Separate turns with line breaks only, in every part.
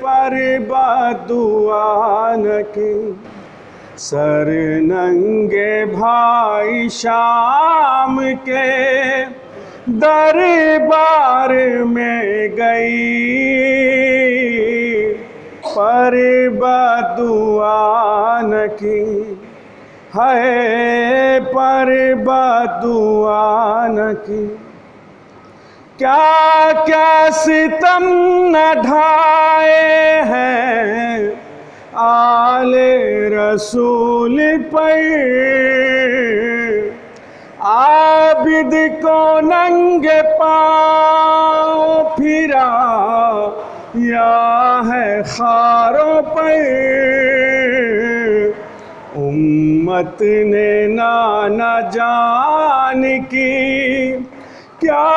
پر بددعا نہ کی، سر ننگے بھائی شام کے دربار میں گئی، پر بددعا نہ کی، ہے پر بددعا نہ کی۔ کیا کیا ستم نہ ڈھائے ہیں آل رسول پر، عابد کو ننگے پاؤں پھرا یا ہے خاروں پر، امت نے نانا جان کی کیا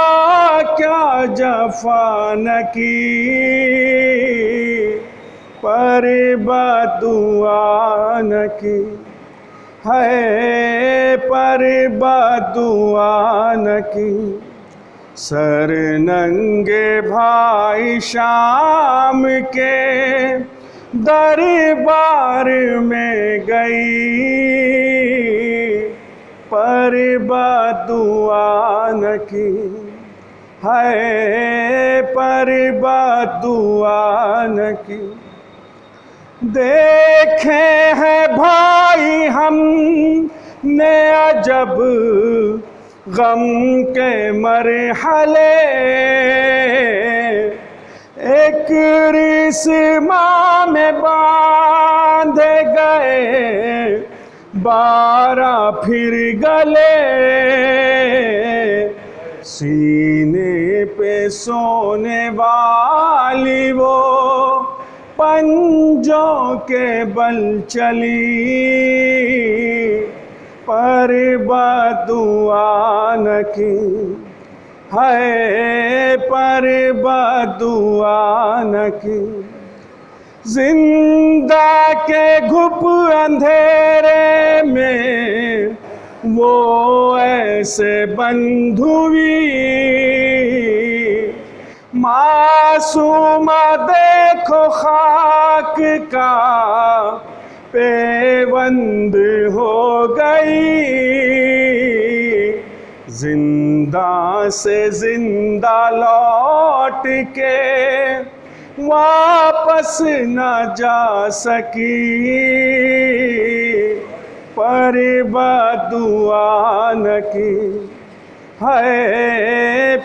کیا جفا نہ کی، پر بددعا نہ کی، ہے پر بددعا نہ کی۔ سر ننگے بھائی شام کے دربار میں گئی، پر بددعا نہ کی، ہے پر بددعا نہ کی۔ دیکھے ہیں بھائی ہم نے عجب غم کے مرحلے، ایک رسما میں باندھے گئے 12 پھر گلے، سینے پہ سونے والی وہ پنجوں کے بل چلی، پر بددعا نہ کی، ہے پر بددعا نہ کی۔ زندہ کے گھپ اندھیرے میں وہ ایسے بند ہوئی، معصومہ دیکھو خاک کا پیوند ہو گئی، زندہ سے زندہ لوٹ کے واپس نہ جا سکی، پر بددعا نہ کی، ہے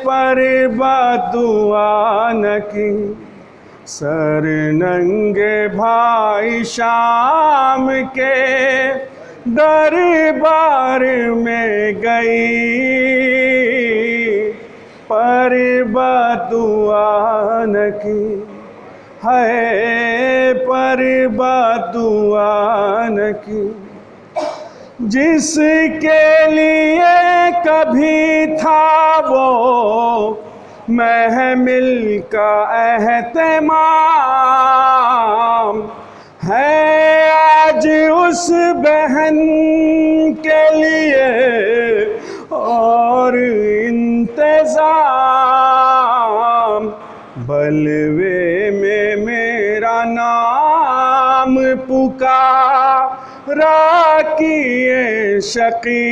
پر بددعا نہ کی۔ سر ننگے بھائی شام کے دربار میں گئی، پر بددعا نہ کی، ہے پر بددعا نہ کی۔ جس کے لیے کبھی تھا وہ محمل کا اہتمام، ہے آج اس بہن کے لیے اور انتظام، بلوے میں میرا نام پکارا کیے شقی،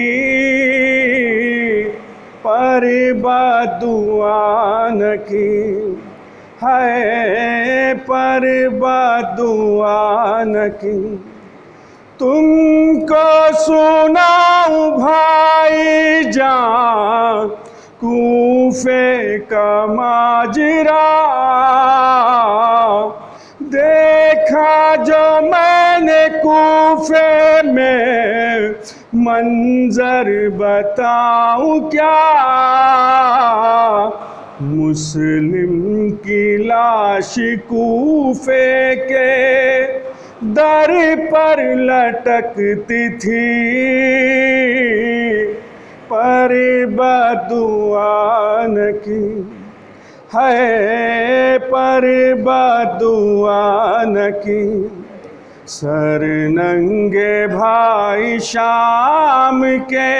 پر بددعا نہ کی، ہے پر بددعا نہ کی۔ تم کو سناؤں بھائی جان کوفے کا ماجرا، دیکھا جو میں نے کوفے میں منظر بتاؤں کیا، مسلم کی لاش کوفے کے در پر لٹکتی تھی، پر بددعا نہ کی، ہے پر بددعا نہ کی۔ سر ننگے بھائی شام کے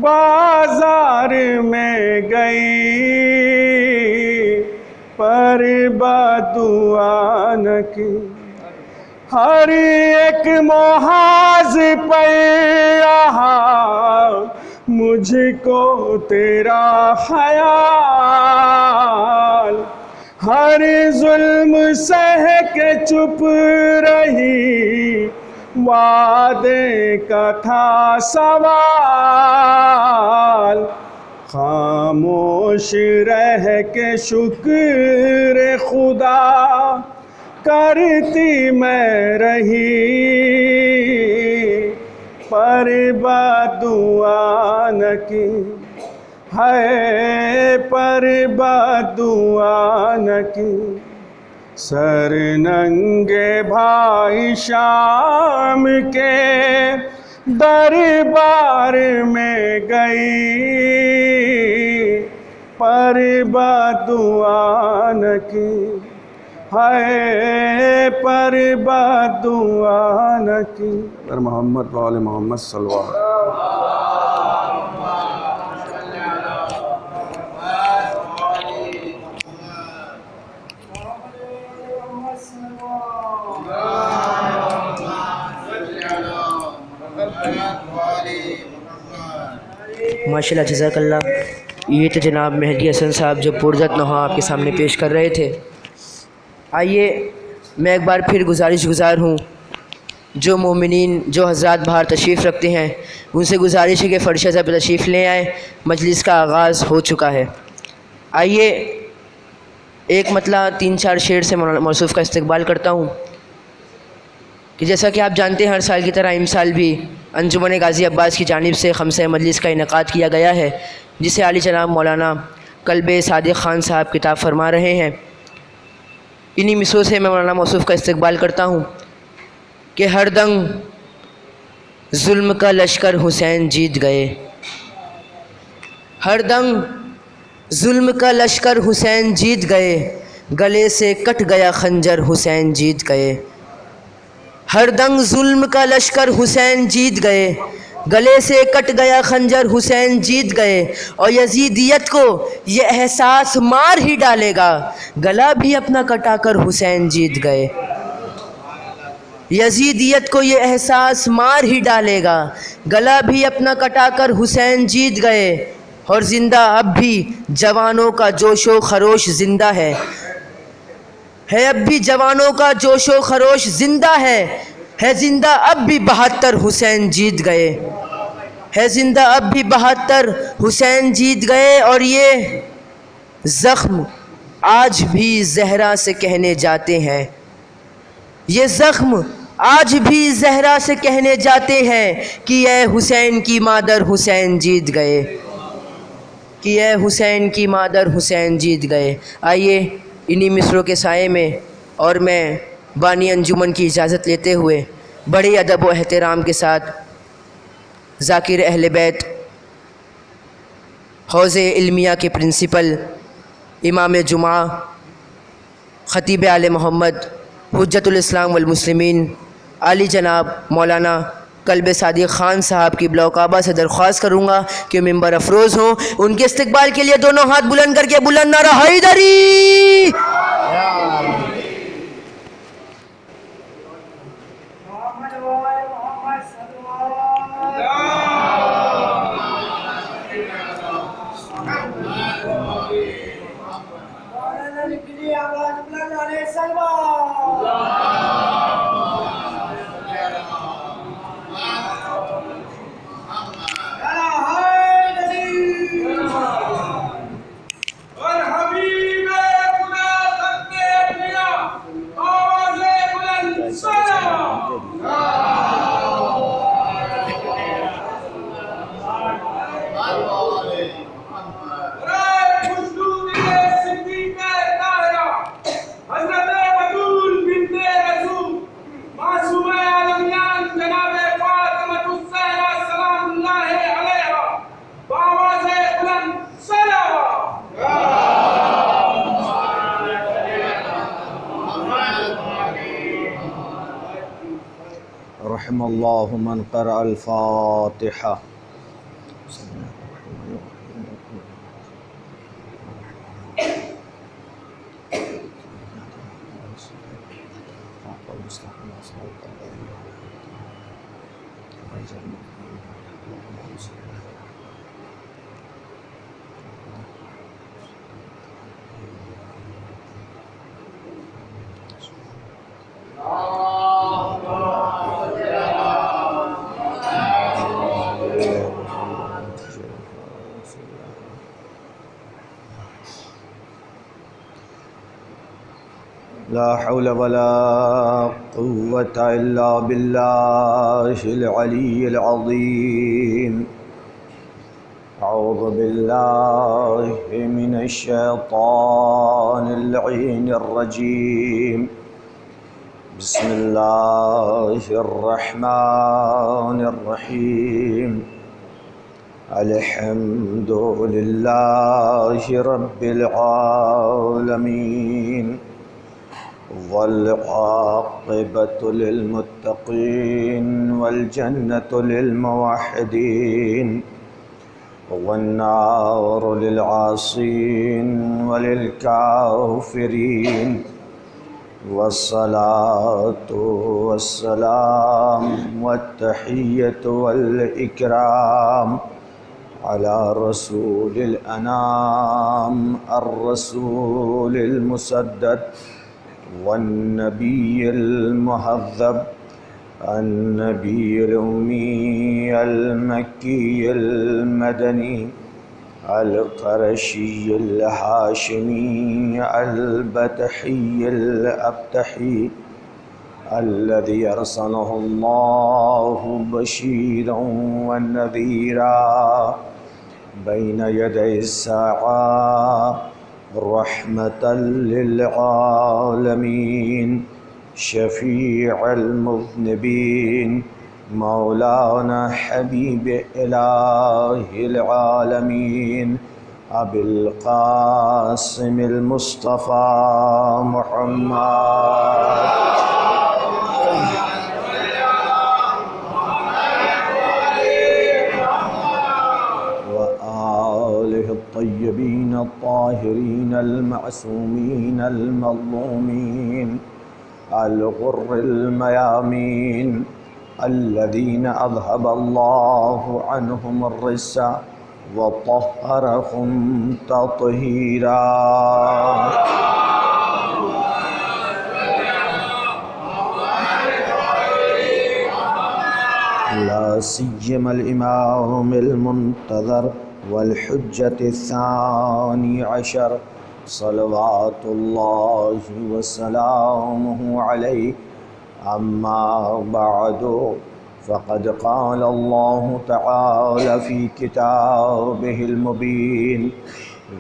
بازار میں گئی، پر بدعا نہ کی، ہر ایک محاذ پر یہاں مجھ کو تیرا خیال، ہر ظلم سہ کے چپ رہی، وعدے کا تھا سوال، خاموش رہ کے شکر خدا کرتی میں رہی، پر بدعا نہ کی، ہے پر بدعا نہ کی، سر ننگے بھائی شام کے دربار میں گئی، پر بدعا نہ کی، ہے پر بدعا نہ کی۔ محمد و آل محمد صلی اللہ علیہ وسلم۔
ماشاءاللہ، جزاک اللہ۔ یہ تو جناب مہدی حسن صاحب جو پرزت نوحہ آپ کے سامنے پیش کر رہے تھے۔ آئیے میں ایک بار پھر گزار ہوں، جو مومنین جو حضرات باہر تشریف رکھتے ہیں ان سے گزارش ہے کہ فرشہ صاحب تشریف لے آئیں، مجلس کا آغاز ہو چکا ہے۔ آئیے ایک مطلع 3-4 شعر سے موصوف کا استقبال کرتا ہوں کہ جیسا کہ آپ جانتے ہیں ہر سال کی طرح ان سال بھی انجمن غازی عباس کی جانب سے خمسہ مجلس کا انعقاد کیا گیا ہے، جسے عالی جناب مولانا قلب صادق خان صاحب کتاب فرما رہے ہیں۔ انہی مصروں سے میں مولانا موصوف کا استقبال کرتا ہوں کہ ہر دم ظلم کا لشکر حسین جیت گئے، ہر دم ظلم کا لشکر حسین جیت گئے، گلے سے کٹ گیا خنجر حسین جیت گئے، ہر دم ظلم کا لشکر حسین جیت گئے، گلے سے کٹ گیا خنجر حسین جیت گئے، اور یزیدیت کو یہ احساس مار ہی ڈالے گا، گلا بھی اپنا کٹا کر حسین جیت گئے، یزیدیت کو یہ احساس مار ہی ڈالے گا، گلا بھی اپنا کٹا کر حسین جیت گئے، اور زندہ اب بھی جوانوں کا جوش و خروش زندہ ہے اب بھی جوانوں کا جوش و خروش زندہ ہے زندہ اب بھی 72 حسین جیت گئے، ہے زندہ اب بھی 72 حسین جیت گئے، اور یہ زخم آج بھی زہرا سے کہنے جاتے ہیں، یہ زخم آج بھی زہرا سے کہنے جاتے ہیں کہ اے حسین کی مادر حسین جیت گئے، کہ اے حسین کی مادر حسین جیت گئے۔ آئیے انہی مصروں کے سائے میں اور میں بانی انجمن کی اجازت لیتے ہوئے بڑے ادب و احترام کے ساتھ ذاکر اہل بیت، حوض علمیہ کے پرنسپل، امام جمعہ، خطیب آل محمد، حجت الاسلام والمسلمین، عالی جناب مولانا قلب صادق خان صاحب کی بلاک آبا سے درخواست کروں گا کہ ممبر افروز ہوں۔ ان کے استقبال کے لیے دونوں ہاتھ بلند کر کے بلند نعرہ حیدری۔
رحم اللہ من قرأ الفاتحہ۔ المستقيم صراط الذين أنعمت عليهم اللهم صل على لا حول ولا قوة إلا بالله العلي العظيم. أعوذ بالله من الشيطان اللعين الرجيم. بسم الله الرحمن الرحيم. الحمد لله رب العالمين والعاقبة للمتقين والجنة للموحدين والنار للعاصين وللكافرين، والصلاة والسلام والتحية والإكرام على رسول الأنام الرسول المسدد والنبي المهذب النبي الأمي المكي المدني القرشي الهاشمي البتحي الأبتحي الذي أرسله الله بشيرا ونذيرا بين يدي الساعة، رحمة للعالمين، شفيع المذنبين، مولانا حبيب إله العالمين أبي القاسم المصطفى محمد وآله الطيبين الطاهرين المعصومين المظلومين الغر الميامين الذين أذهب الله عنهم الرجس وطهرهم تطهيرا. لا سيما الإمام المنتظر والحجة الثاني عشر صلوات الله وسلامه عليه. أما بعد، فقد قال الله تعالى في كتابه المبين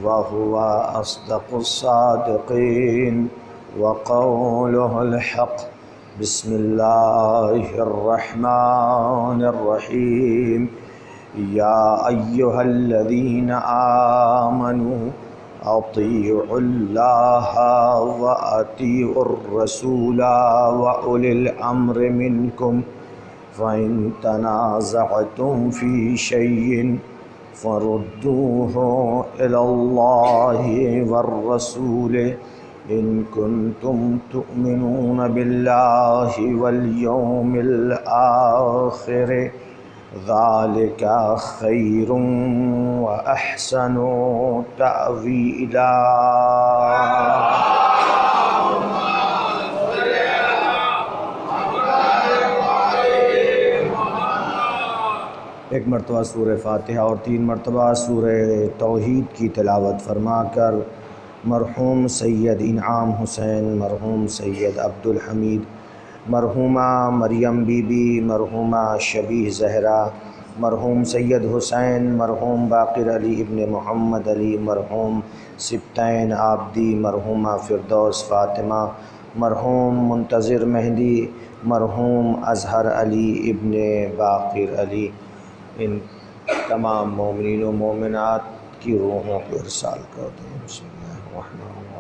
وهو أصدق الصادقين وقوله الحق. بسم الله الرحمن الرحيم. يا أيها الذين آمنوا أطيعوا الله وأطيعوا الرسول وأولي الأمر منكم، فإن تنازعتم في شيء فردوه إلى الله والرسول إن كنتم تؤمنون بالله واليوم الآخر، ذلك خير وأحسن تأويلا. ایک مرتبہ سورہ فاتحہ اور 3 مرتبہ سورہ توحید کی تلاوت فرما کر مرحوم سید انعام حسین، مرحوم سید عبدالحمید، مرحومہ مریم بی بی، مرحومہ شبیہ زہرا، مرحوم سید حسین، مرحوم باقر علی ابن محمد علی، مرحوم سبطین عابدی، مرحومہ فردوس فاطمہ، مرحوم منتظر مہدی، مرحوم اظہر علی ابن باقر علی، ان تمام مومنین و مومنات کی روحوں کو ارسال کر دیں. بسم اللہ الرحمن الرحیم.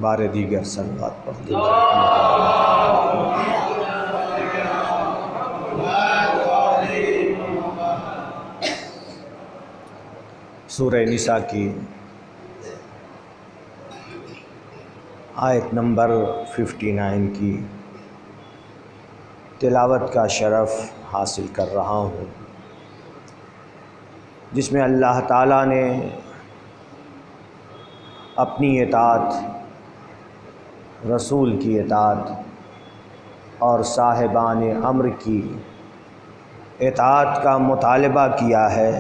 بار دیگر صلوات پڑھتے ہیں۔ سورہ نساء کی آیت نمبر 59 کی تلاوت کا شرف حاصل کر رہا ہوں، جس میں اللہ تعالیٰ نے اپنی اطاعت، رسول کی اطاعت اور صاحبان امر کی اطاعت کا مطالبہ کیا ہے،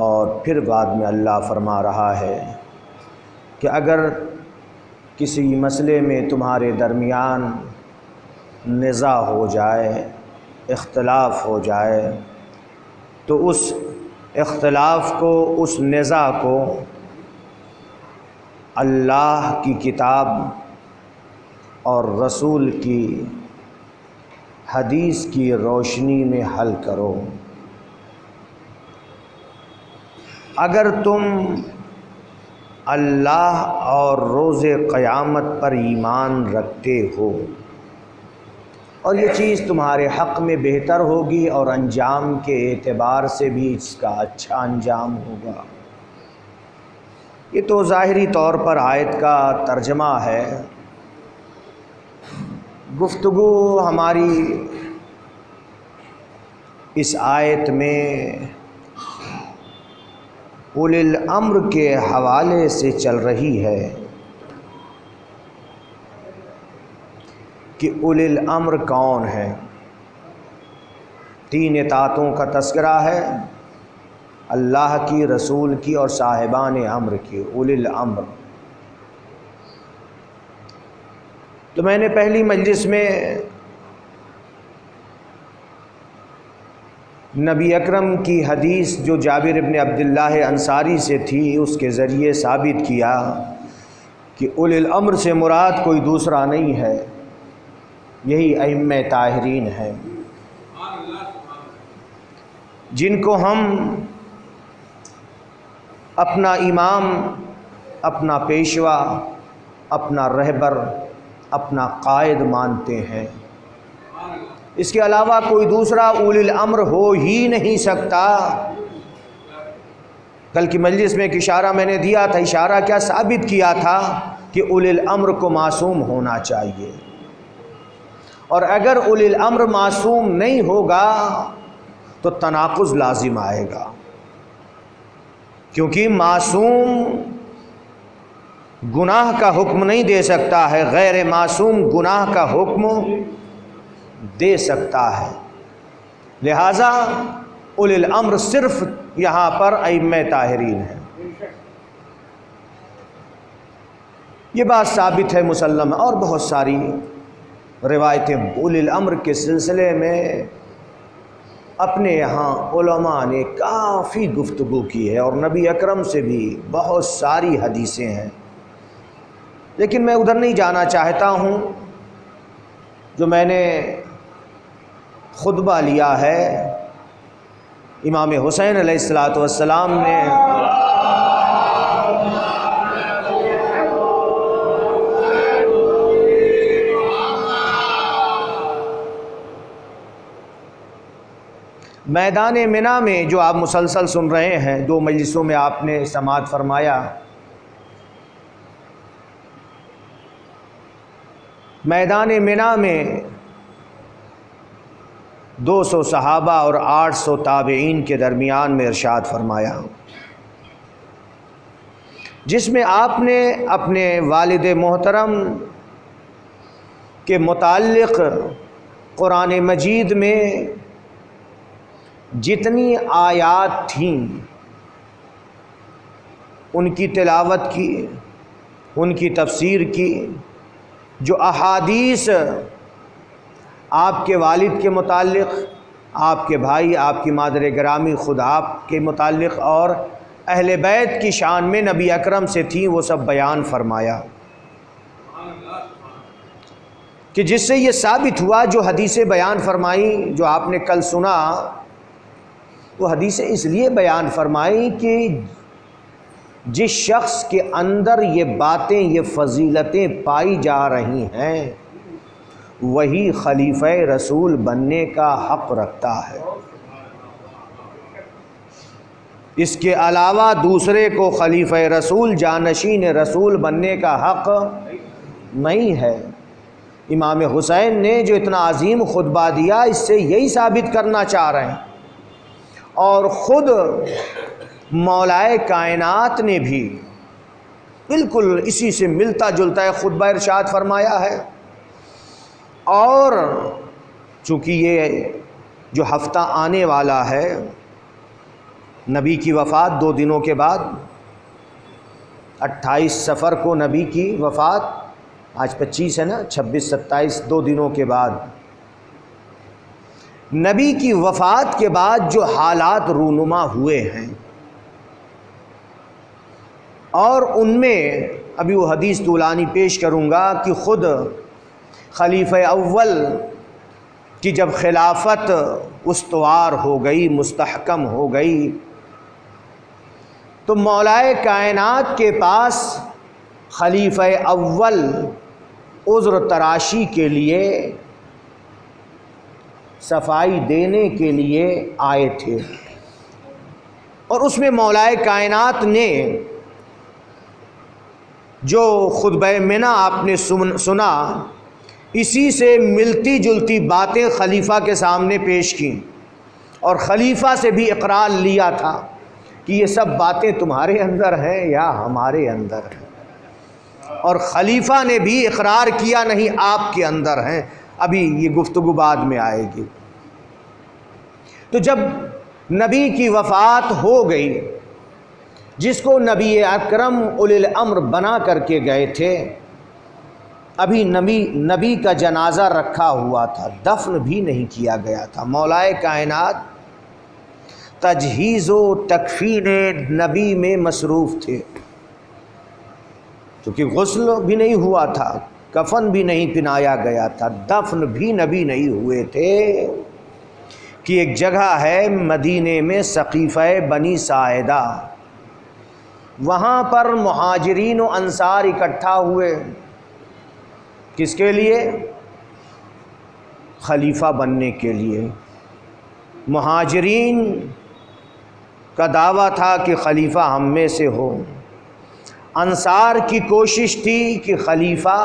اور پھر بعد میں اللہ فرما رہا ہے کہ اگر کسی مسئلے میں تمہارے درمیان نزاع ہو جائے، اختلاف ہو جائے، تو اس اختلاف کو، اس نزاع کو اللہ کی کتاب اور رسول کی حدیث کی روشنی میں حل کرو۔ اگر تم اللہ اور روز قیامت پر ایمان رکھتے ہو اور یہ چیز تمہارے حق میں بہتر ہوگی اور انجام کے اعتبار سے بھی اس کا اچھا انجام ہوگا۔ یہ تو ظاہری طور پر آیت کا ترجمہ ہے۔ گفتگو ہماری اس آیت میں اولی الامر کے حوالے سے چل رہی ہے کہ اولی الامر کون ہے۔ 3 اطاعتوں کا تذکرہ ہے، اللہ کی، رسول کی اور صاحبان امر کی، اولی الامر۔ تو میں نے پہلی مجلس میں نبی اکرم کی حدیث جو جابر ابن عبداللہ انصاری سے تھی، اس کے ذریعے ثابت کیا کہ اولی الامر سے مراد کوئی دوسرا نہیں ہے، یہی ائمہ طاہرین ہیں، جن کو ہم اپنا امام، اپنا پیشوا، اپنا رہبر، اپنا قائد مانتے ہیں۔ اس کے علاوہ کوئی دوسرا اولی الامر ہو ہی نہیں سکتا۔ کل کی مجلس میں ایک اشارہ میں نے دیا تھا، اشارہ کیا ثابت کیا تھا کہ اولی الامر کو معصوم ہونا چاہیے، اور اگر اولی الامر معصوم نہیں ہوگا تو تناقض لازم آئے گا، کیونکہ معصوم گناہ کا حکم نہیں دے سکتا ہے، غیر معصوم گناہ کا حکم دے سکتا ہے۔ لہذا اولی الامر صرف یہاں پر ائمہ طاہرین ہیں۔ یہ بات ثابت ہے، مسلم ہے، اور بہت ساری روایتیں اولی الامر کے سلسلے میں اپنے یہاں علماء نے کافی گفتگو کی ہے، اور نبی اکرم سے بھی بہت ساری حدیثیں ہیں، لیکن میں ادھر نہیں جانا چاہتا ہوں۔ جو میں نے خطبہ لیا ہے، امام حسین علیہ الصلاۃ والسلام نے میدان منی میں، جو آپ مسلسل سن رہے ہیں، 2 مجلسوں میں آپ نے سماعت فرمایا، میدان منی میں 200 صحابہ اور 800 تابعین کے درمیان میں ارشاد فرمایا، جس میں آپ نے اپنے والد محترم کے متعلق قرآن مجید میں جتنی آیات تھیں ان کی تلاوت کی، ان کی تفسیر کی، جو احادیث آپ کے والد کے متعلق، آپ کے بھائی، آپ کی مادر گرامی، خود آپ کے متعلق اور اہل بیت کی شان میں نبی اکرم سے تھیں، وہ سب بیان فرمایا۔ کہ جس سے یہ ثابت ہوا جو حدیثیں بیان فرمائی جو آپ نے کل سنا، وہ حدیثیں اس لیے بیان فرمائی کہ جس شخص کے اندر یہ باتیں، یہ فضیلتیں پائی جا رہی ہیں، وہی خلیفہ رسول بننے کا حق رکھتا ہے۔ اس کے علاوہ دوسرے کو خلیفہ رسول، جانشین رسول بننے کا حق نہیں ہے۔ امام حسین نے جو اتنا عظیم خطبہ دیا، اس سے یہی ثابت کرنا چاہ رہے ہیں، اور خود مولائے کائنات نے بھی بالکل اسی سے ملتا جلتا ہے خطبہ ارشاد فرمایا ہے۔ اور چونکہ یہ جو ہفتہ آنے والا ہے، نبی کی وفات 2 دنوں کے بعد، 28 صفر کو نبی کی وفات، آج 25 ہے نا، 26 27 2 دنوں کے بعد نبی کی وفات کے بعد جو حالات رونما ہوئے ہیں، اور ان میں ابھی وہ حدیث طولانی پیش کروں گا کہ خود خلیفہ اول کی جب خلافت استوار ہو گئی، مستحکم ہو گئی، تو مولائے کائنات کے پاس خلیفہ اول عذر تراشی کے لیے، صفائی دینے کے لیے آئے تھے، اور اس میں مولائے کائنات نے جو خطبہ منع آپ نے سنا، اسی سے ملتی جلتی باتیں خلیفہ کے سامنے پیش کیں، اور خلیفہ سے بھی اقرار لیا تھا کہ یہ سب باتیں تمہارے اندر ہیں یا ہمارے اندر ہیں، اور خلیفہ نے بھی اقرار کیا نہیں آپ کے اندر ہیں۔ ابھی یہ گفتگو بعد میں آئے گی۔ تو جب نبی کی وفات ہو گئی، جس کو نبی اکرم اولی الامر بنا کر کے گئے تھے، ابھی نبی کا جنازہ رکھا ہوا تھا، دفن بھی نہیں کیا گیا تھا۔ مولائے کائنات تجہیز و تکفین نبی میں مصروف تھے، کیونکہ غسل بھی نہیں ہوا تھا، کفن بھی نہیں پہنایا گیا تھا، دفن بھی نبی نہیں ہوئے تھے، کہ ایک جگہ ہے مدینے میں سقیفہ بنی ساعدہ، وہاں پر مہاجرین و انصار اکٹھا ہوئے، کس کے لیے؟ خلیفہ بننے کے لیے۔ مہاجرین کا دعویٰ تھا کہ خلیفہ ہم میں سے ہو، انصار کی کوشش تھی کہ خلیفہ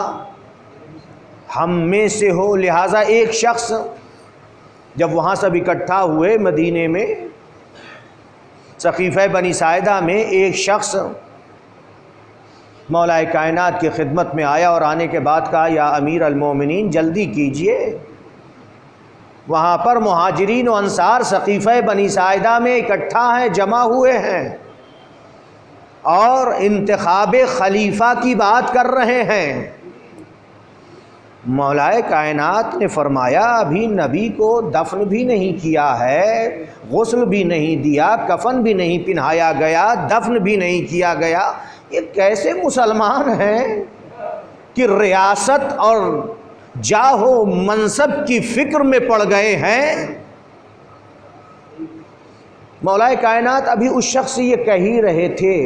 ہم میں سے ہو، لہٰذا ایک شخص جب وہاں سب اکٹھا ہوئے مدینے میں سقیفہ بنی ساعدہ میں، ایک شخص مولائے کائنات کی خدمت میں آیا اور آنے کے بعد کہا یا امیر المومنین جلدی کیجئے، وہاں پر مہاجرین و انصار سقیفہ بنی ساعدہ میں اکٹھا ہیں، جمع ہوئے ہیں، اور انتخاب خلیفہ کی بات کر رہے ہیں۔ مولائے کائنات نے فرمایا ابھی نبی کو دفن بھی نہیں کیا ہے، غسل بھی نہیں دیا، کفن بھی نہیں پہنایا گیا، دفن بھی نہیں کیا گیا، یہ کیسے مسلمان ہیں کہ ریاست اور جاہ و منصب کی فکر میں پڑ گئے ہیں؟ مولائے کائنات ابھی اس شخص سے یہ کہہ ہی رہے تھے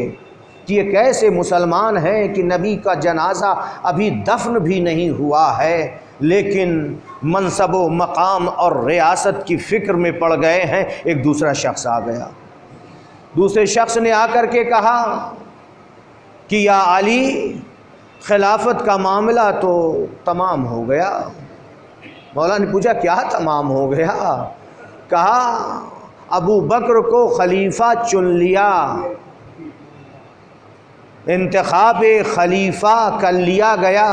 کہ یہ کیسے مسلمان ہیں کہ نبی کا جنازہ ابھی دفن بھی نہیں ہوا ہے، لیکن منصب و مقام اور ریاست کی فکر میں پڑ گئے ہیں۔ ایک دوسرا شخص آ گیا، دوسرے شخص نے آ کر کے کہا کہ یا علی، خلافت کا معاملہ تو تمام ہو گیا۔ مولا نے پوچھا کیا تمام ہو گیا؟ کہا ابو بکر کو خلیفہ چن لیا، انتخاب خلیفہ کر لیا گیا۔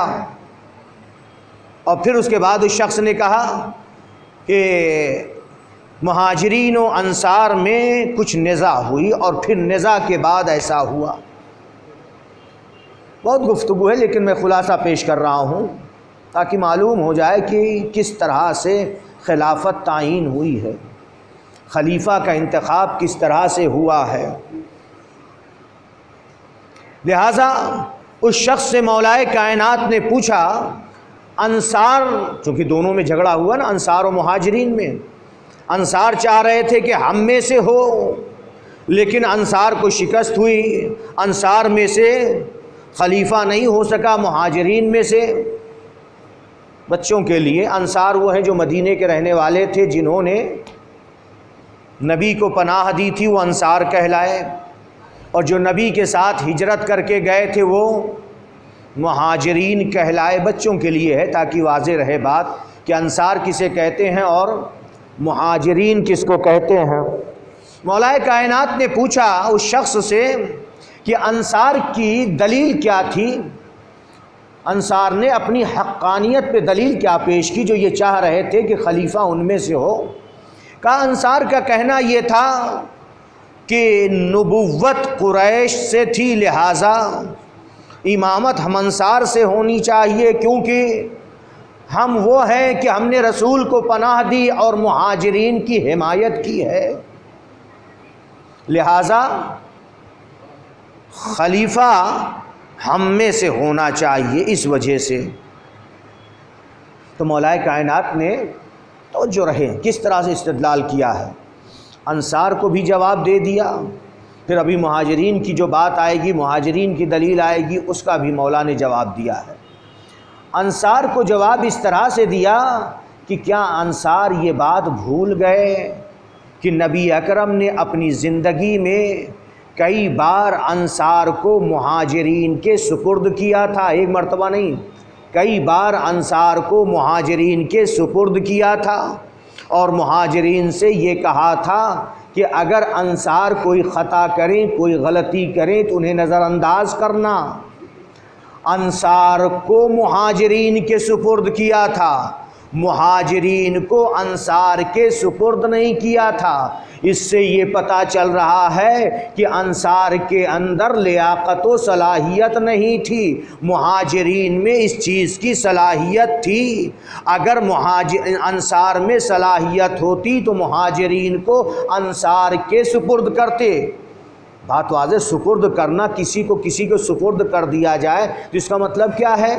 اور پھر اس کے بعد اس شخص نے کہا کہ مہاجرین و انصار میں کچھ نزاع ہوئی، اور پھر نزاع کے بعد ایسا ہوا۔ بہت گفتگو ہے، لیکن میں خلاصہ پیش کر رہا ہوں تاکہ معلوم ہو جائے کہ کس طرح سے خلافت تعین ہوئی ہے، خلیفہ کا انتخاب کس طرح سے ہوا ہے۔ لہٰذا اس شخص سے مولائے کائنات نے پوچھا انصار، چونکہ دونوں میں جھگڑا ہوا نا انصار و مہاجرین میں، انصار چاہ رہے تھے کہ ہم میں سے ہو، لیکن انصار کو شکست ہوئی، انصار میں سے خلیفہ نہیں ہو سکا، مہاجرین میں سے۔ بچوں کے لیے انصار وہ ہیں جو مدینے کے رہنے والے تھے، جنہوں نے نبی کو پناہ دی تھی، وہ انصار کہلائے، اور جو نبی کے ساتھ ہجرت کر کے گئے تھے وہ مہاجرین کہلائے۔ بچوں کے لیے ہے تاکہ واضح رہے بات کہ انصار کسے کہتے ہیں اور مہاجرین کس کو کہتے ہیں۔ مولا کائنات نے پوچھا اس شخص سے کہ انصار کی دلیل کیا تھی، انصار نے اپنی حقانیت پہ دلیل کیا پیش کی جو یہ چاہ رہے تھے کہ خلیفہ ان میں سے ہو۔ کہا انصار کا کہنا یہ تھا کہ نبوت قریش سے تھی، لہٰذا امامت ہم انصار سے ہونی چاہیے، کیونکہ ہم وہ ہیں کہ ہم نے رسول کو پناہ دی اور مہاجرین کی حمایت کی ہے، لہٰذا خلیفہ ہم میں سے ہونا چاہیے اس وجہ سے۔ تو مولا کائنات نے توجہ رہے کس طرح سے استدلال کیا ہے، انصار کو بھی جواب دے دیا، پھر ابھی مہاجرین کی جو بات آئے گی، مہاجرین کی دلیل آئے گی، اس کا بھی مولا نے جواب دیا ہے۔ انصار کو جواب اس طرح سے دیا کہ کیا انصار یہ بات بھول گئے کہ نبی اکرم نے اپنی زندگی میں کئی بار انصار کو مہاجرین کے سپرد کیا تھا، ایک مرتبہ نہیں، کئی بار انصار کو مہاجرین کے سپرد کیا تھا، اور مہاجرین سے یہ کہا تھا کہ اگر انصار کوئی خطا کریں، کوئی غلطی کریں تو انہیں نظر انداز کرنا۔ انصار کو مہاجرین کے سپرد کیا تھا، مہاجرین کو انصار کے سپرد نہیں کیا تھا۔ اس سے یہ پتہ چل رہا ہے کہ انصار کے اندر لیاقت و صلاحیت نہیں تھی، مہاجرین میں اس چیز کی صلاحیت تھی۔ اگر انصار میں صلاحیت ہوتی تو مہاجرین کو انصار کے سپرد کرتے۔ بات واضح، سپرد کرنا، کسی کو سپرد کر دیا جائے تو اس کا مطلب کیا ہے؟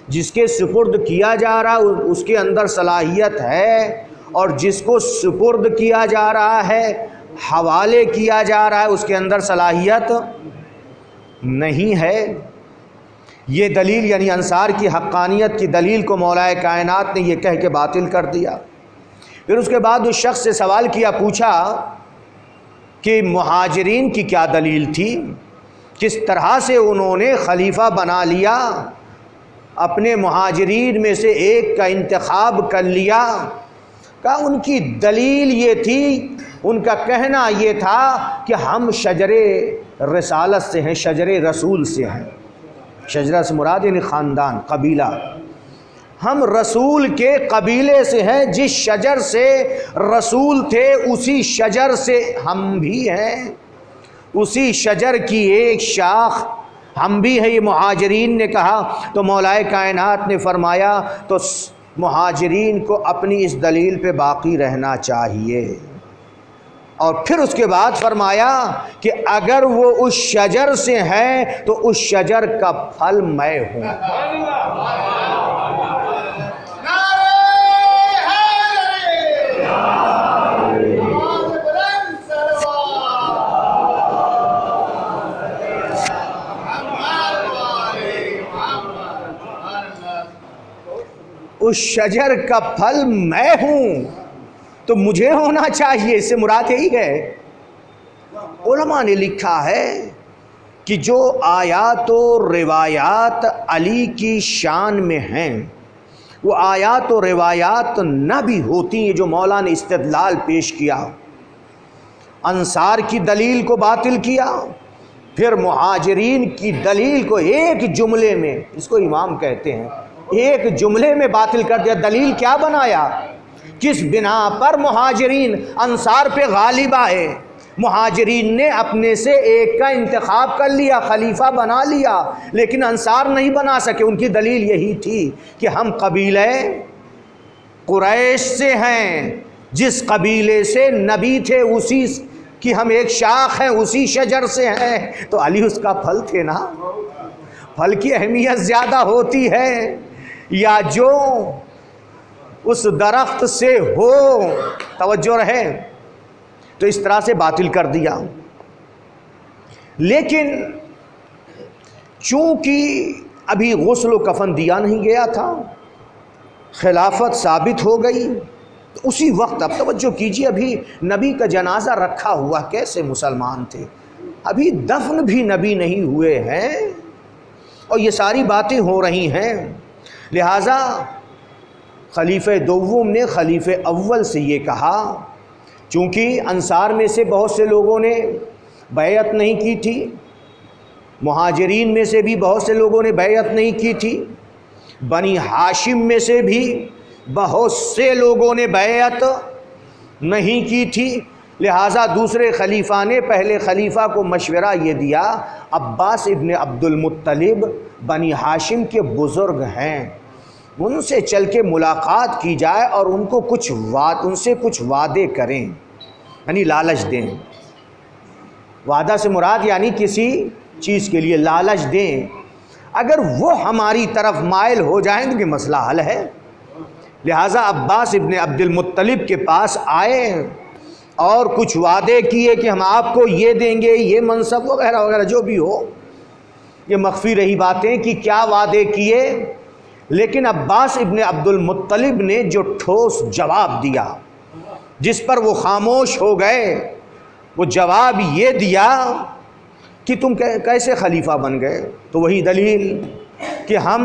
جس کے سپرد کیا جا رہا اس کے اندر صلاحیت ہے، اور جس کو سپرد کیا جا رہا ہے، حوالے کیا جا رہا ہے، اس کے اندر صلاحیت نہیں ہے۔ یہ دلیل یعنی انصار کی حقانیت کی دلیل کو مولا کائنات نے یہ کہہ کے باطل کر دیا۔ پھر اس کے بعد اس شخص سے سوال کیا، پوچھا کہ مہاجرین کی کیا دلیل تھی، کس طرح سے انہوں نے خلیفہ بنا لیا، اپنے مہاجرین میں سے ایک کا انتخاب کر لیا۔ کہا ان کی دلیل یہ تھی، ان کا کہنا یہ تھا کہ ہم شجر رسالت سے ہیں، شجر رسول سے ہیں۔ شجرہ سے مراد یعنی خاندان، قبیلہ، ہم رسول کے قبیلے سے ہیں، جس شجر سے رسول تھے اسی شجر سے ہم بھی ہیں، اسی شجر کی ایک شاخ ہم بھی ہیں، یہ مہاجرین نے کہا۔ تو مولا کائنات نے فرمایا تو مہاجرین کو اپنی اس دلیل پہ باقی رہنا چاہیے، اور پھر اس کے بعد فرمایا کہ اگر وہ اس شجر سے ہیں تو اس شجر کا پھل میں ہوں۔ اس شجر کا پھل میں ہوں تو مجھے ہونا چاہیے، اس سے مراد یہی ہے۔ علماء نے لکھا ہے کہ جو آیات و روایات علی کی شان میں ہیں، وہ آیات و روایات نہ بھی ہوتی ہیں جو مولا نے استدلال پیش کیا، انصار کی دلیل کو باطل کیا، پھر مہاجرین کی دلیل کو ایک جملے میں، اس کو امام کہتے ہیں، ایک جملے میں باطل کر دیا۔ دلیل کیا بنایا؟ کس بنا پر مہاجرین انصار پہ غالب آئے؟ مہاجرین نے اپنے سے ایک کا انتخاب کر لیا، خلیفہ بنا لیا، لیکن انصار نہیں بنا سکے۔ ان کی دلیل یہی تھی کہ ہم قبیلہ قریش سے ہیں، جس قبیلے سے نبی تھے اسی کی ہم ایک شاخ ہیں، اسی شجر سے ہیں، تو علی اس کا پھل تھے نا۔ پھل کی اہمیت زیادہ ہوتی ہے یا جو اس درخت سے ہو، توجہ رہے، تو اس طرح سے باطل کر دیا۔ لیکن چونکہ ابھی غسل و کفن دیا نہیں گیا تھا، خلافت ثابت ہو گئی، تو اسی وقت اب توجہ کیجیے، ابھی نبی کا جنازہ رکھا ہوا، کیسے مسلمان تھے، ابھی دفن بھی نبی نہیں ہوئے ہیں اور یہ ساری باتیں ہو رہی ہیں۔ لہٰذا خلیفہ دوم نے خلیفہ اول سے یہ کہا، چونکہ انصار میں سے بہت سے لوگوں نے بیعت نہیں کی تھی، مہاجرین میں سے بھی بہت سے لوگوں نے بیعت نہیں کی تھی، بنی ہاشم میں سے بھی بہت سے لوگوں نے بیعت نہیں کی تھی۔ لہٰذا دوسرے خلیفہ نے پہلے خلیفہ کو مشورہ یہ دیا، عباس ابن عبد المطلب بنی ہاشم کے بزرگ ہیں، ان سے چل کے ملاقات کی جائے اور ان سے کچھ وعدے کریں، یعنی لالچ دیں۔ وعدہ سے مراد یعنی کسی چیز کے لیے لالچ دیں، اگر وہ ہماری طرف مائل ہو جائیں تو یہ مسئلہ حل ہے۔ لہٰذا عباس ابن عبد المطلب کے پاس آئے اور کچھ وعدے کیے کہ ہم آپ کو یہ دیں گے، یہ منصب وغیرہ وغیرہ جو بھی ہو، یہ مخفی رہی باتیں کہ کیا وعدے کیے۔ لیکن عباس ابن عبد المطلب نے جو ٹھوس جواب دیا، جس پر وہ خاموش ہو گئے، وہ جواب یہ دیا کہ تم کیسے خلیفہ بن گئے؟ تو وہی دلیل کہ ہم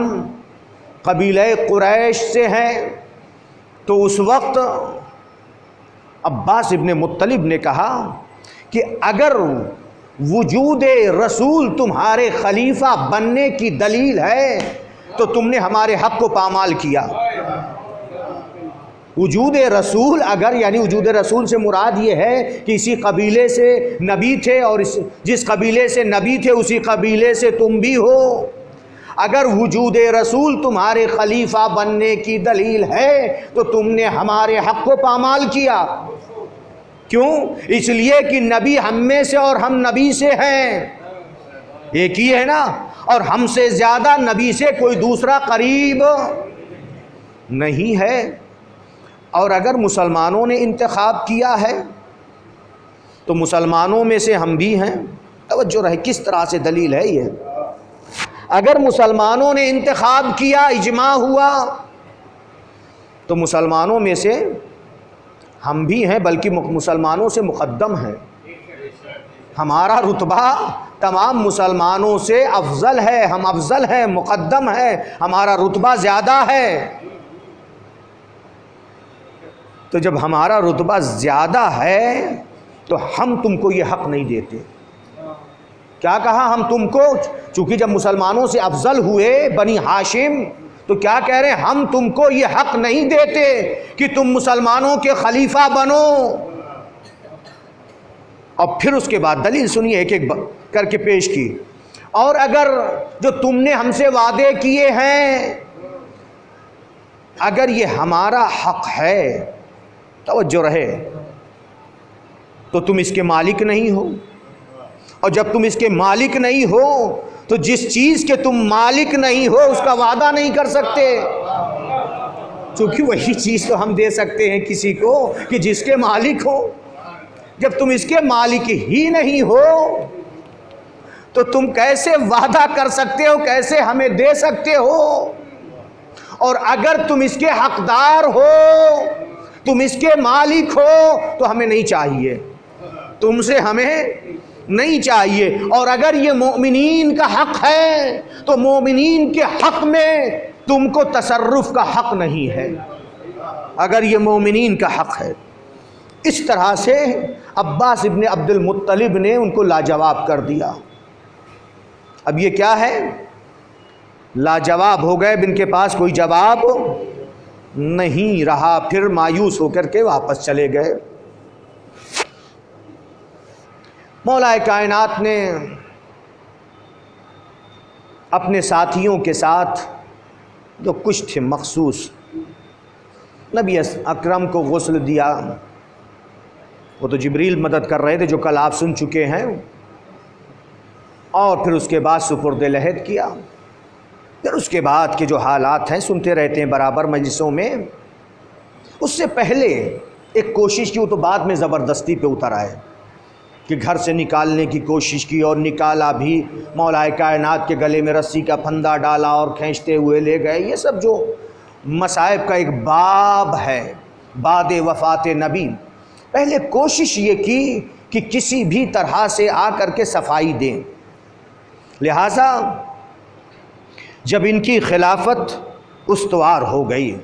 قبیلہ قریش سے ہیں۔ تو اس وقت عباس ابن مطلب نے کہا کہ اگر وجود رسول تمہارے خلیفہ بننے کی دلیل ہے تو تم نے ہمارے حق کو پامال کیا۔ وجود رسول اگر، یعنی وجود رسول سے مراد یہ ہے کہ اسی قبیلے سے نبی تھے اور جس قبیلے سے نبی تھے اسی قبیلے سے تم بھی ہو، اگر وجود رسول تمہارے خلیفہ بننے کی دلیل ہے تو تم نے ہمارے حق کو پامال کیا۔ کیوں؟ اس لیے کہ نبی ہم میں سے اور ہم نبی سے ہیں، ایک ہی ہے نا، اور ہم سے زیادہ نبی سے کوئی دوسرا قریب نہیں ہے۔ اور اگر مسلمانوں نے انتخاب کیا ہے تو مسلمانوں میں سے ہم بھی ہیں۔ توجہ رہے کس طرح سے دلیل ہے یہ، اگر مسلمانوں نے انتخاب کیا، اجماع ہوا، تو مسلمانوں میں سے ہم بھی ہیں، بلکہ مسلمانوں سے مقدم ہیں، ہمارا رتبہ تمام مسلمانوں سے افضل ہے، ہم افضل ہیں، مقدم ہیں، ہمارا رتبہ زیادہ ہے۔ تو جب ہمارا رتبہ زیادہ ہے تو ہم تم کو یہ حق نہیں دیتے۔ کیا کہا؟ ہم تم کو، چونکہ جب مسلمانوں سے افضل ہوئے بنی ہاشم، تو کیا کہہ رہے ہیں؟ ہم تم کو یہ حق نہیں دیتے کہ تم مسلمانوں کے خلیفہ بنو۔ اور پھر اس کے بعد دلیل سنیے، ایک ایک کر کے پیش کی۔ اور اگر جو تم نے ہم سے وعدے کیے ہیں، اگر یہ ہمارا حق ہے، توجہ رہے، تو تم اس کے مالک نہیں ہو، اور جب تم اس کے مالک نہیں ہو تو جس چیز کے تم مالک نہیں ہو اس کا وعدہ نہیں کر سکتے، چونکہ وہی چیز تو ہم دے سکتے ہیں کسی کو کہ جس کے مالک ہو۔ جب تم اس کے مالک ہی نہیں ہو تو تم کیسے وعدہ کر سکتے ہو، کیسے ہمیں دے سکتے ہو؟ اور اگر تم اس کے حقدار ہو، تم اس کے مالک ہو، تو ہمیں نہیں چاہیے، تم سے ہمیں نہیں چاہیے۔ اور اگر یہ مومنین کا حق ہے تو مومنین کے حق میں تم کو تصرف کا حق نہیں ہے، اگر یہ مومنین کا حق ہے۔ اس طرح سے عباس ابن عبد المطلب نے ان کو لاجواب کر دیا۔ اب یہ کیا ہے؟ لاجواب ہو گئے، ان کے پاس کوئی جواب نہیں رہا، پھر مایوس ہو کر کے واپس چلے گئے۔ مولا کائنات نے اپنے ساتھیوں کے ساتھ جو کچھ تھے مخصوص، نبی اکرم کو غسل دیا، وہ تو جبریل مدد کر رہے تھے جو کل آپ سن چکے ہیں، اور پھر اس کے بعد سپرد لحد کیا، پھر اس کے بعد کے جو حالات ہیں سنتے رہتے ہیں برابر مجلسوں میں. اس سے پہلے ایک کوشش کی، وہ تو بعد میں زبردستی پہ اتر آئے کہ گھر سے نکالنے کی کوشش کی اور نکالا بھی، مولا کائنات کے گلے میں رسی کا پھندا ڈالا اور کھینچتے ہوئے لے گئے. یہ سب جو مصائب کا ایک باب ہے بعد وفات نبی. پہلے کوشش یہ کی کہ کسی بھی طرح سے آ کر کے صفائی دیں. لہٰذا جب ان کی خلافت استوار ہو گئی،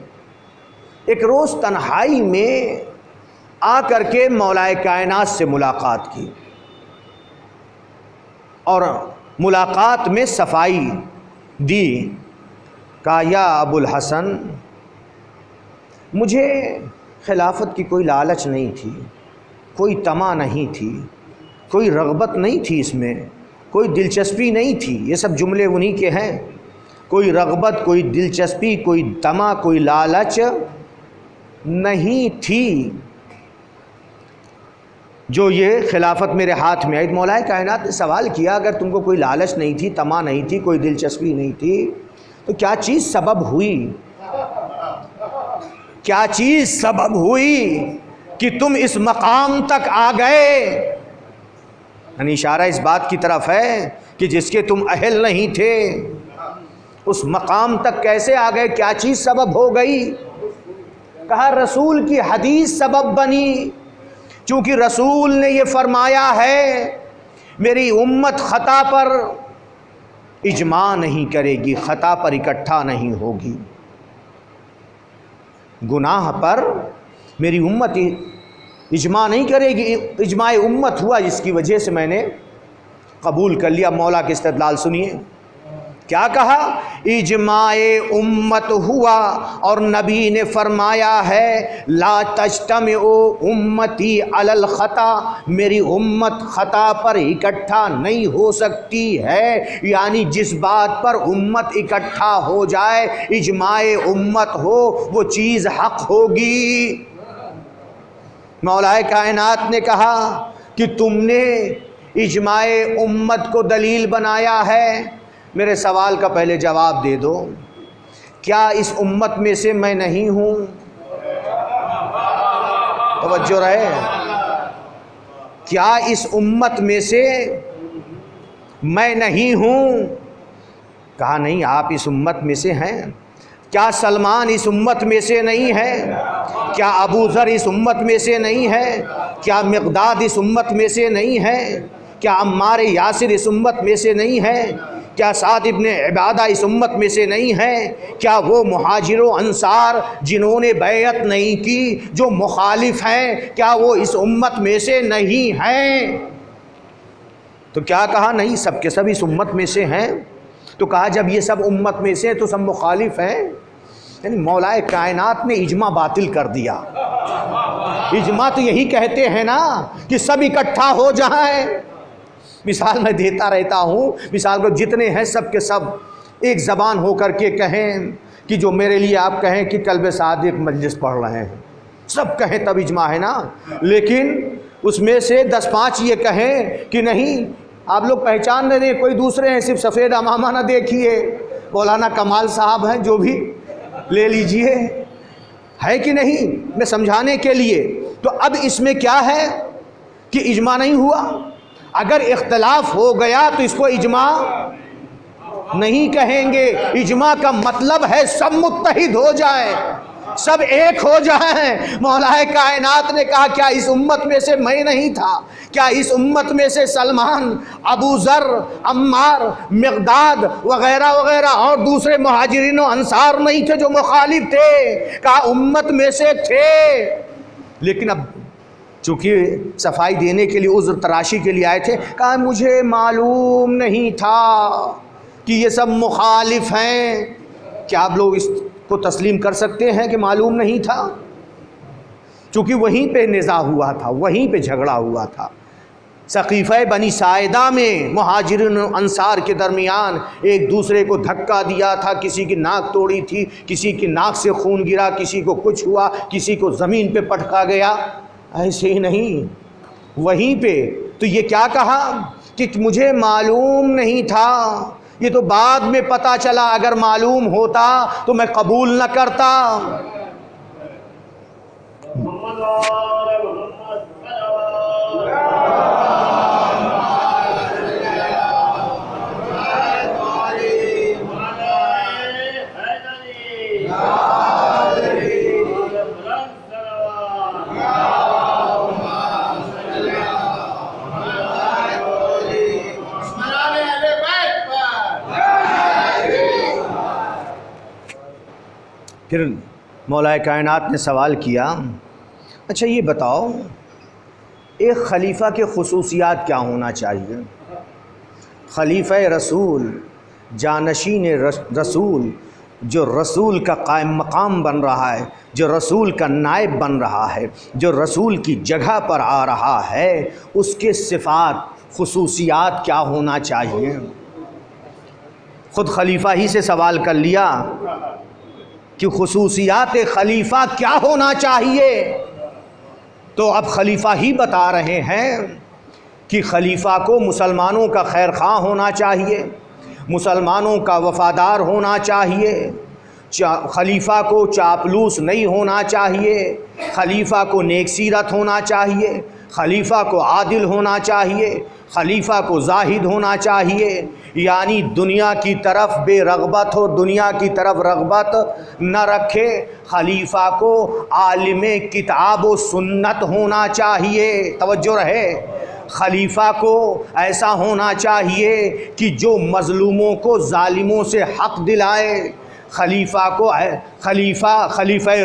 ایک روز تنہائی میں آ کر کے مولا کائنات سے ملاقات کی اور ملاقات میں صفائی دی. کہا یا ابو الحسن، مجھے خلافت کی کوئی لالچ نہیں تھی، کوئی طمع نہیں تھی، کوئی رغبت نہیں تھی، اس میں کوئی دلچسپی نہیں تھی. یہ سب جملے انہی کے ہیں. کوئی رغبت، کوئی دلچسپی، کوئی طمع، کوئی لالچ نہیں تھی جو یہ خلافت میرے ہاتھ میں آئی. مولا کائنات نے سوال کیا اگر تم کو کوئی لالچ نہیں تھی، طمع نہیں تھی، کوئی دلچسپی نہیں تھی تو کیا چیز سبب ہوئی؟ کیا چیز سبب ہوئی کہ تم اس مقام تک آ گئے؟ یعنی اشارہ اس بات کی طرف ہے کہ جس کے تم اہل نہیں تھے اس مقام تک کیسے آ گئے؟ کیا چیز سبب ہو گئی؟ کہا رسول کی حدیث سبب بنی. چونکہ رسول نے یہ فرمایا ہے میری امت خطا پر اجماع نہیں کرے گی، خطا پر اکٹھا نہیں ہوگی. گناہ پر میری امت اجماع نہیں کرے گی. اجماع امت ہوا جس کی وجہ سے میں نے قبول کر لیا. مولا کے استدلال سنیے کیا کہا. اجماع امت ہوا اور نبی نے فرمایا ہے لا تجتمع امتی علی الخطا، میری امت خطا پر اکٹھا نہیں ہو سکتی ہے. یعنی جس بات پر امت اکٹھا ہو جائے، اجماع امت ہو، وہ چیز حق ہوگی. مولا کائنات نے کہا کہ تم نے اجماع امت کو دلیل بنایا ہے. میرے سوال کا پہلے جواب دے دو، کیا اس امت میں سے میں نہیں ہوں؟ توجہ رہے. کیا اس امت میں سے میں نہیں ہوں؟ کہا نہیں، آپ اس امت میں سے ہیں. کیا سلمان اس امت میں سے نہیں ہے؟ کیا ابو ذر اس امت میں سے نہیں ہے؟ کیا مقداد اس امت میں سے نہیں ہے؟ کیا عمار یاسر اس امت میں سے نہیں ہے؟ کیا سعد ابن عبادہ اس امت میں سے نہیں ہے؟ کیا وہ مہاجر و انصار جنہوں نے بیعت نہیں کی، جو مخالف ہیں، کیا وہ اس امت میں سے نہیں ہیں؟ تو کیا کہا نہیں، سب کے سب اس امت میں سے ہیں. تو کہا جب یہ سب امت میں سے تو سب مخالف ہیں. یعنی مولا کائنات نے اجماع باطل کر دیا. اجماع تو یہی کہتے ہیں نا کہ سب اکٹھا ہو جائیں. مثال میں دیتا رہتا ہوں، مثال کو جتنے ہیں سب کے سب ایک زبان ہو کر کے کہیں کہ جو میرے لیے آپ کہیں کہ قلب صادق مجلس پڑھ رہے ہیں، سب کہیں تب اجماع ہے نا. لیکن اس میں سے 10-5 یہ کہیں کہ نہیں آپ لوگ پہچان رہے ہیں کوئی دوسرے ہیں، صرف سفید امامہ نہ دیکھیے، مولانا کمال صاحب ہیں جو بھی لے لیجئے، ہے کہ نہیں، میں سمجھانے کے لیے. تو اب اس میں کیا ہے کہ اجماع نہیں ہوا. اگر اختلاف ہو گیا تو اس کو اجماع نہیں کہیں گے. اجماع کا مطلب ہے سب متحد ہو جائیں، سب ایک ہو جائیں. مولا کائنات نے کہا کیا اس امت میں سے میں نہیں تھا؟ کیا اس امت میں سے سلمان، ابو ذر، عمار، مقداد وغیرہ وغیرہ اور دوسرے مہاجرین و انصار نہیں تھے جو مخالف تھے؟ کہا امت میں سے تھے. لیکن اب چونکہ صفائی دینے کے لیے، عذر تراشی کے لیے آئے تھے، کہا مجھے معلوم نہیں تھا کہ یہ سب مخالف ہیں. کیا آپ لوگ اس کو تسلیم کر سکتے ہیں کہ معلوم نہیں تھا؟ چونکہ وہیں پہ نزاع ہوا تھا، وہیں پہ جھگڑا ہوا تھا. سقیفہ بنی ساعدہ میں مہاجرین و انصار کے درمیان ایک دوسرے کو دھکا دیا تھا، کسی کی ناک توڑی تھی، کسی کی ناک سے خون گرا، کسی کو کچھ ہوا، کسی کو زمین پہ پٹکا گیا. ایسے ہی نہیں، وہیں پہ. تو یہ کیا کہا کہ مجھے معلوم نہیں تھا یہ تو بعد میں پتہ چلا، اگر معلوم ہوتا تو میں قبول نہ کرتا۔ پھر مولا کائنات نے سوال کیا، اچھا یہ بتاؤ ایک خلیفہ کے خصوصیات کیا ہونا چاہیے؟ خلیفہ رسول، جانشین رسول، جو رسول کا قائم مقام بن رہا ہے، جو رسول کا نائب بن رہا ہے، جو رسول کی جگہ پر آ رہا ہے، اس کے صفات خصوصیات کیا ہونا چاہیے؟ خود خلیفہ ہی سے سوال کر لیا کہ خصوصیات خلیفہ کیا ہونا چاہیے، تو اب خلیفہ ہی بتا رہے ہیں کہ خلیفہ کو مسلمانوں کا خیر خواہ ہونا چاہیے، مسلمانوں کا وفادار ہونا چاہیے، خلیفہ کو چاپلوس نہیں ہونا چاہیے، خلیفہ کو نیک سیرت ہونا چاہیے، خلیفہ کو عادل ہونا چاہیے، خلیفہ کو زاہد ہونا چاہیے، یعنی دنیا کی طرف بے رغبت ہو، دنیا کی طرف رغبت نہ رکھے، خلیفہ کو عالم کتاب و سنت ہونا چاہیے، توجہ رہے، خلیفہ کو ایسا ہونا چاہیے کہ جو مظلوموں کو ظالموں سے حق دلائے، خلیفہ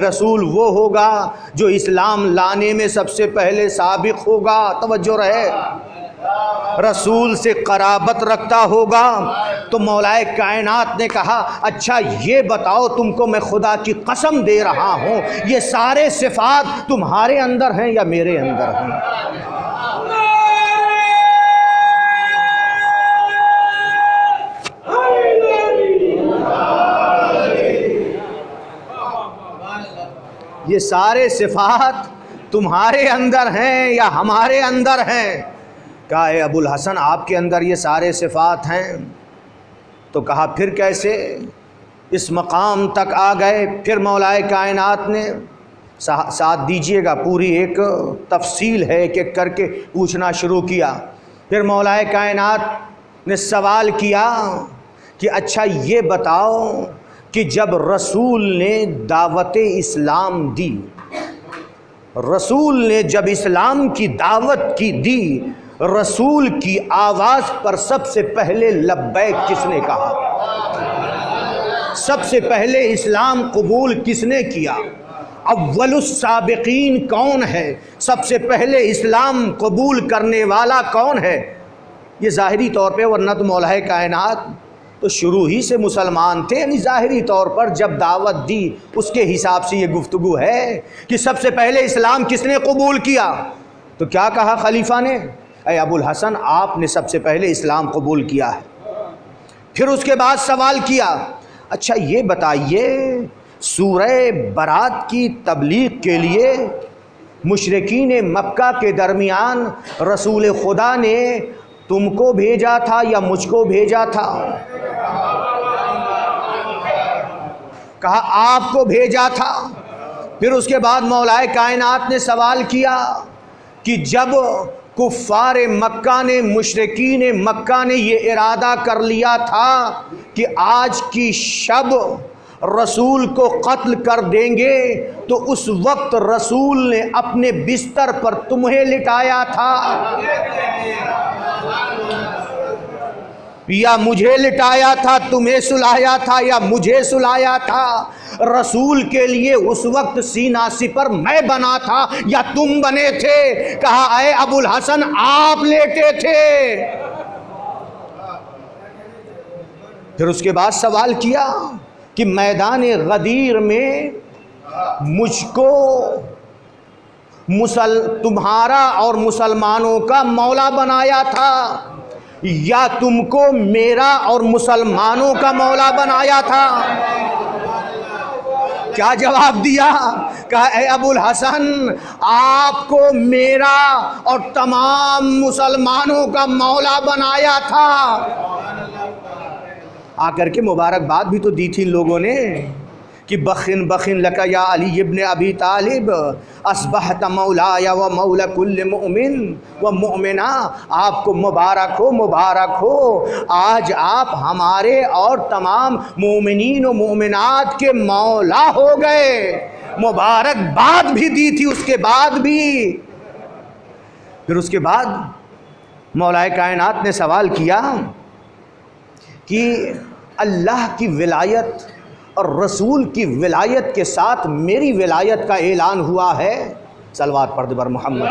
رسول وہ ہوگا جو اسلام لانے میں سب سے پہلے سابق ہوگا، توجہ رہے، رسول سے قرابت رکھتا ہوگا۔ تو مولا کائنات نے کہا اچھا یہ بتاؤ، تم کو میں خدا کی قسم دے رہا ہوں یہ سارے صفات تمہارے اندر ہیں یا میرے اندر ہیں؟ یہ سارے صفات تمہارے اندر ہیں یا ہمارے اندر ہیں؟ کہا اے ابو الحسن آپ کے اندر یہ سارے صفات ہیں۔ تو کہا پھر کیسے اس مقام تک آ گئے؟ پھر مولا کائنات نے، ساتھ دیجئے گا پوری ایک تفصیل ہے، ایک ایک کر کے پوچھنا شروع کیا۔ پھر مولا کائنات نے سوال کیا کہ اچھا یہ بتاؤ کہ جب رسول نے دعوت اسلام دی، رسول نے جب اسلام کی دعوت کی دی، رسول کی آواز پر سب سے پہلے لبیک کس نے کہا؟ سب سے پہلے اسلام قبول کس نے کیا؟ اول السابقین کون ہے؟ سب سے پہلے اسلام قبول کرنے والا کون ہے؟ یہ ظاہری طور پہ، ورنہ تو مولا کائنات تو شروع ہی سے مسلمان تھے، یعنی ظاہری طور پر جب دعوت دی اس کے حساب سے یہ گفتگو ہے کہ سب سے پہلے اسلام کس نے قبول کیا۔ تو کیا کہا خلیفہ نے؟ اے ابو الحسن آپ نے سب سے پہلے اسلام قبول کیا ہے۔ پھر اس کے بعد سوال کیا اچھا یہ بتائیے سورہ برات کی تبلیغ کے لیے مشرکین مکہ کے درمیان رسول خدا نے تم کو بھیجا تھا یا مجھ کو بھیجا تھا؟ کہا آپ کو بھیجا تھا۔ پھر اس کے بعد مولا کائنات نے سوال کیا کہ جب کفار مکہ نے، مشرکین مکہ نے یہ ارادہ کر لیا تھا کہ آج کی شب رسول کو قتل کر دیں گے، تو اس وقت رسول نے اپنے بستر پر تمہیں لٹایا تھا یا مجھے لٹایا تھا؟ تمہیں سلایا تھا یا مجھے سلایا تھا؟ رسول کے لیے اس وقت سینہ سپر میں بنا تھا یا تم بنے تھے؟ کہا اے ابو الحسن آپ لیٹے تھے۔ پھر اس کے بعد سوال کیا کہ میدان غدیر میں مجھ کو تمہارا اور مسلمانوں کا مولا بنایا تھا یا تم کو میرا اور مسلمانوں کا مولا بنایا تھا؟ کیا جواب دیا؟ کہا اے ابو الحسن آپ کو میرا اور تمام مسلمانوں کا مولا بنایا تھا۔ آ کر کے مبارکباد بھی تو دی تھی ان لوگوں نے کہ بخن بخن لکا یا علی ابن ابی طالب اصبحت مولایا و مولا کل مؤمن و مؤمنہ، آپ کو مبارک ہو، مبارک ہو، آج آپ ہمارے اور تمام مومنین و مومنات کے مولا ہو گئے۔ مبارکباد بھی دی تھی اس کے بعد بھی۔ پھر اس کے بعد مولا کائنات نے سوال کیا کہ اللہ کی ولایت اور رسول کی ولایت کے ساتھ میری ولایت کا اعلان ہوا ہے؟ صلوات پڑھ دے بر محمد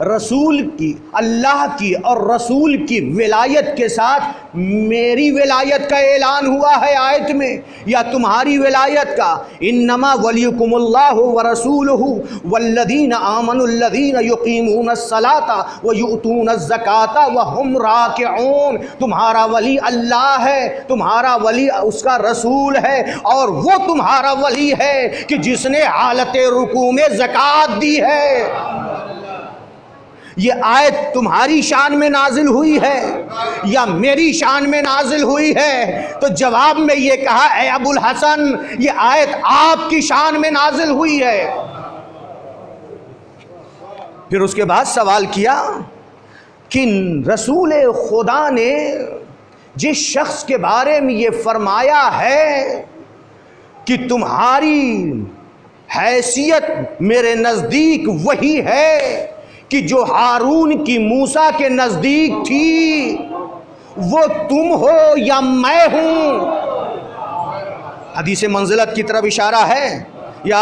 رسول کی، اللہ کی اور رسول کی ولایت کے ساتھ میری ولایت کا اعلان ہوا ہے آیت میں، یا تمہاری ولایت کا؟ انما ولیکم اللہ ورسولہ والذین آمنوا الذین یقیمون الصلاۃ ویؤتون الزکاۃ وہم راکعون۔ تمہارا ولی اللہ ہے، تمہارا ولی اس کا رسول ہے، اور وہ تمہارا ولی ہے کہ جس نے حالت رکوع میں زکوٰۃ دی ہے۔ یہ آیت تمہاری شان میں نازل ہوئی ہے یا میری شان میں نازل ہوئی ہے؟ تو جواب میں یہ کہا، اے ابو الحسن، یہ آیت آپ کی شان میں نازل ہوئی ہے۔ پھر اس کے بعد سوال کیا کہ رسول خدا نے جس شخص کے بارے میں یہ فرمایا ہے کہ تمہاری حیثیت میرے نزدیک وہی ہے کہ جو ہارون کی موسیٰ کے نزدیک تھی، وہ تم ہو یا میں ہوں؟ حدیث منزلت کی طرف اشارہ ہے۔